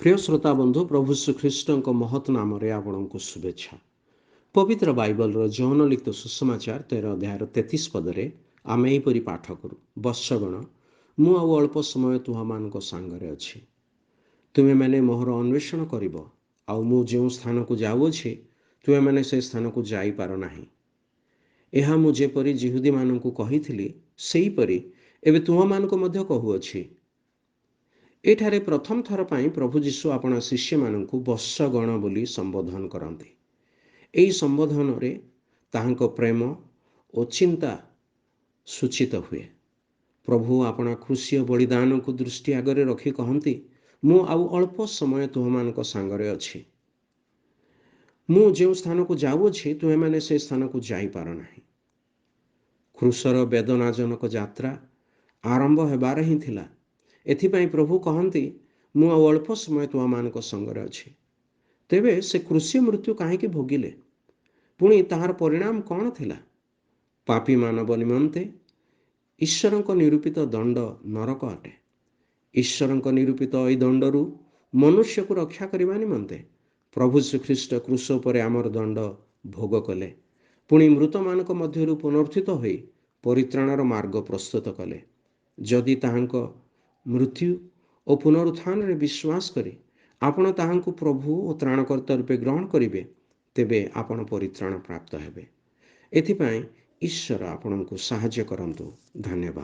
प्रिय श्रोता बंधु प्रभु श्रीख्रीष्ट महत नाम आपण को शुभेच्छा। पवित्र बाइबल जौन लिखित सुसमाचार 13 अध्याय 33 पदरे आम यहीपरि पाठ करूँ। वत्सगण मु आउ अल्प समय तुम सांगरे अच्छी, तुम्हें मैंने मोहर अन्वेषण कर आउ जो स्थान को जाऊँगी तुम्हें मैंने से स्थान को जाई पार नाही। यह मु जेपरि जिहुदी मानू कही सेहीपरि एबे तुम मानक मध्य कहुअछि। एठारे प्रथम थर पाई प्रभु जीशु आपना शिष्य मानू वत्सगण बोली संबोधन करते। यही संबोधन रे ताहांको प्रेम और चिंता सूचित हुए। प्रभु आपना खुशी और बलिदान को दृष्टि आगे रखी कहती, मु आउ अल्प समय तुम सांगरे अच्छी, मु जो स्थान को जाऊँगी तुम्हें मैंने से स्थान को जाई पार नाही। क्रूसर वेदनाजनक यात्रा आरंभ हेबार ही थिला। एथिपाई प्रभु कहती, मु आउ अल्प समय तुम संगरे अच्छी। तेबे से क्रूसी मृत्यु कहीं भोगिले, पुणी ताहार परिणाम कौन थिला? पापी मानव निमंते ईश्वर को निरूपित दंड नरक अटे। ईश्वर को निरूपित यही दंडरू मनुष्य को रक्षा करने निमंते प्रभु श्रीख्रीष्ट क्रूस पर आमर दंड भोग कले, पुणी मृत मान मध्यरु पुनरुत्थित होई परित्राणर मार्ग प्रस्तुत कले। जदि ताहांको मृत्यु और पुनरुत्थान रे विश्वास करी आपण ताहांको प्रभु और त्राणकर्ता रूपे ग्रहण करिवे, तेबे आपण परित्राण प्राप्त हेबे। एथिपाई ईश्वर आपणको साहाय्य करंतु। धन्यवाद।